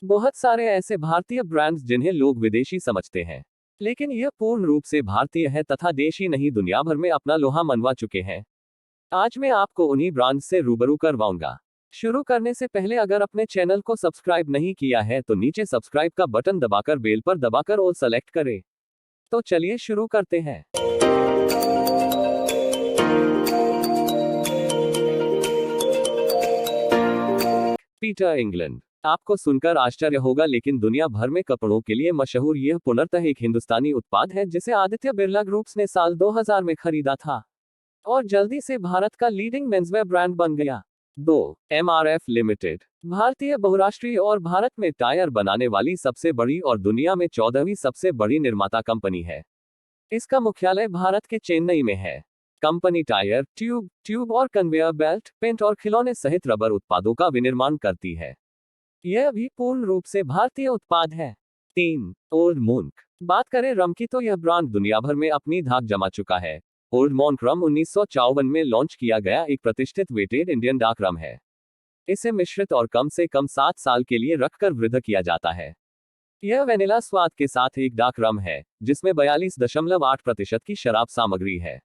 बहुत सारे ऐसे भारतीय ब्रांड्स जिन्हें लोग विदेशी समझते हैं, लेकिन यह पूर्ण रूप से भारतीय है तथा देश ही नहीं दुनिया भर में अपना लोहा मनवा चुके हैं। आज मैं आपको उन्हीं ब्रांड्स से रूबरू करवाऊंगा। शुरू करने से पहले अगर अपने चैनल को सब्सक्राइब नहीं किया है तो नीचे सब्सक्राइब का बटन दबाकर बेल पर दबाकर ऑल सेलेक्ट करें। तो चलिए शुरू करते हैं। Peter England. आपको सुनकर आश्चर्य होगा लेकिन दुनिया भर में कपड़ों के लिए मशहूर यह पुनर्तः एक हिंदुस्तानी उत्पाद है जिसे आदित्य बिरला ग्रुप्स ने साल 2000 में खरीदा था और जल्दी से भारत का लीडिंग मेंसवेयर ब्रांड बन गया। 2. MRF लिमिटेड भारतीय बहुराष्ट्रीय और भारत में टायर बनाने वाली सबसे बड़ी और दुनिया में 14वीं सबसे बड़ी निर्माता कंपनी है। इसका मुख्यालय भारत के चेन्नई में है। कंपनी टायर, ट्यूब और कन्वेयर बेल्ट, पेंट और खिलौने सहित रबर उत्पादों का विनिर्माण करती है। यह भी पूर्ण रूप से भारतीय उत्पाद है। 3. ओल्ड मोंक बात करें रम की तो यह ब्रांड दुनिया भर में अपनी धाक जमा चुका है। ओल्ड मोंक रम 1954 में लॉन्च किया गया एक प्रतिष्ठित वेटेड इंडियन डार्क रम है। इसे मिश्रित और कम से कम 7 साल के लिए रखकर वृद्ध किया जाता है। यह वेनिला स्वाद के साथ एक डार्क रम है जिसमें 42.8% की शराब सामग्री है।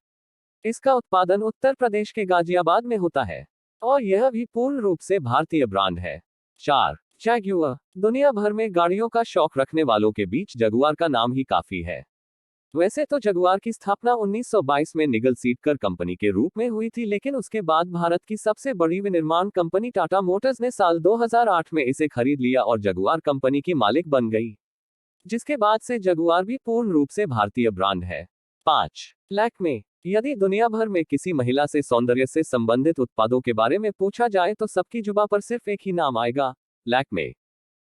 इसका उत्पादन उत्तर प्रदेश के गाजियाबाद में होता है और यह भी पूर्ण रूप से भारतीय ब्रांड है। 4. जगुआर दुनिया भर में गाड़ियों का शौक रखने वालों के बीच जगुआर का नाम ही काफी है। वैसे तो जगुआर की स्थापना 1922 में निगल सीडकर कंपनी के रूप में हुई थी, लेकिन उसके बाद भारत की सबसे बड़ी विनिर्माण कंपनी टाटा मोटर्स ने साल 2008 में इसे खरीद लिया और जगुआर कंपनी की मालिक बन गई, जिसके बाद से जगुआर भी पूर्ण रूप से भारतीय ब्रांड है। 5. लैक्मे यदि दुनिया भर में किसी महिला से सौंदर्य से संबंधित उत्पादों के बारे में पूछा जाए तो सबकी जुबां पर सिर्फ एक ही नाम आएगा, लैक्मे।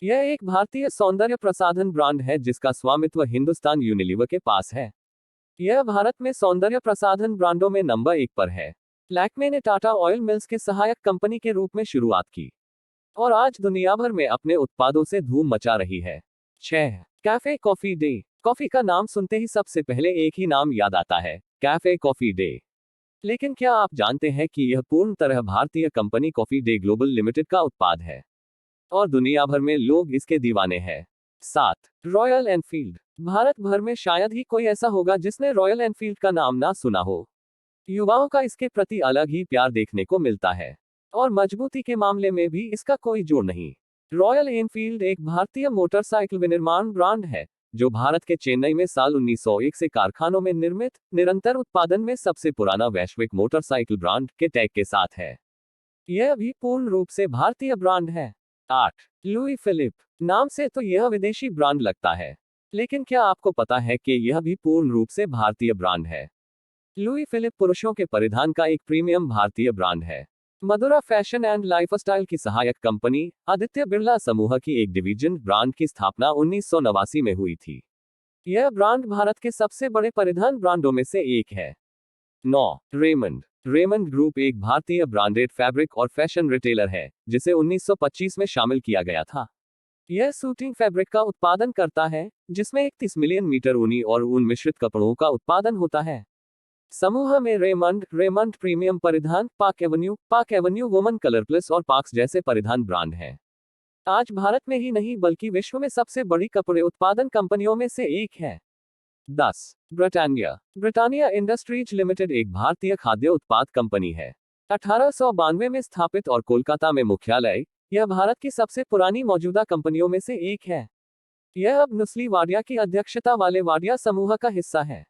यह एक भारतीय सौंदर्य प्रसाधन ब्रांड है जिसका स्वामित्व हिंदुस्तान यूनिलीवर के पास है। यह भारत में सौंदर्य प्रसाधन ब्रांडों में नंबर 1 पर है। लैक्मे ने टाटा ऑयल मिल्स के सहायक कंपनी के रूप में शुरुआत की और आज दुनिया भर में अपने उत्पादों से धूम मचा रही है। 6. कैफे कॉफी डे कॉफी का नाम सुनते ही सबसे पहले एक ही नाम याद आता है, कैफे कॉफी डे। लेकिन क्या आप जानते हैं कि यह पूर्ण तरह भारतीय company coffee day global limited का उत्पाद है और दुनिया भर में लोग इसके दीवाने हैं। 7. रॉयल एनफील्ड भारत भर में शायद ही कोई ऐसा होगा जिसने रॉयल एनफील्ड का नाम ना सुना हो। युवाओं का इसके प्रति अलग ही प्यार देखने को मिलता है और मजबूती के मामले में भी इसका कोई जोड़ नहीं। रॉयल एनफील्ड एक भारतीय मोटरसाइकिल विनिर्माण ब्रांड है जो भारत के चेन्नई में साल 1901 से कारखानों में निर्मित निरंतर उत्पादन में सबसे पुराना वैश्विक मोटरसाइकिल ब्रांड के टैग के साथ है। यह भी पूर्ण रूप से भारतीय ब्रांड है। 8. लुई फिलिप नाम से तो यह विदेशी ब्रांड लगता है, लेकिन क्या आपको पता है कि यह भी पूर्ण रूप से भारतीय ब्रांड है। लुई फिलिप पुरुषों के परिधान का एक प्रीमियम भारतीय ब्रांड है। मधुरा फैशन एंड लाइफस्टाइल की सहायक कंपनी आदित्य बिरला समूह की एक डिवीजन ब्रांड की स्थापना 1989 में हुई थी। यह ब्रांड भारत के सबसे बड़े परिधान ब्रांडों में से एक है। 9. रेमंड ग्रुप एक भारतीय ब्रांडेड फैब्रिक और फैशन रिटेलर है जिसे 1925 में शामिल किया गया था। यह सूटिंग फैब्रिक का उत्पादन करता है जिसमें 31 मिलियन मीटर ऊनी और ऊन मिश्रित कपड़ों का उत्पादन होता है। समूह में रेमंड प्रीमियम परिधान, park Avenue woman colour plus और पार्क्स जैसे परिधान ब्रांड हैं। आज भारत में ही नहीं बल्कि विश्व में सबसे बड़ी कपड़े उत्पादन कंपनियों में से एक है। 10. ब्रिटानिया इंडस्ट्रीज लिमिटेड एक भारतीय खाद्य उत्पाद कंपनी है। 1892 में स्थापित और कोलकाता में मुख्यालय, यह भारत की सबसे पुरानी मौजूदा कंपनियों में से एक है। यह अब नुस्ली वाडिया की अध्यक्षता वाले वाडिया समूह का हिस्सा है।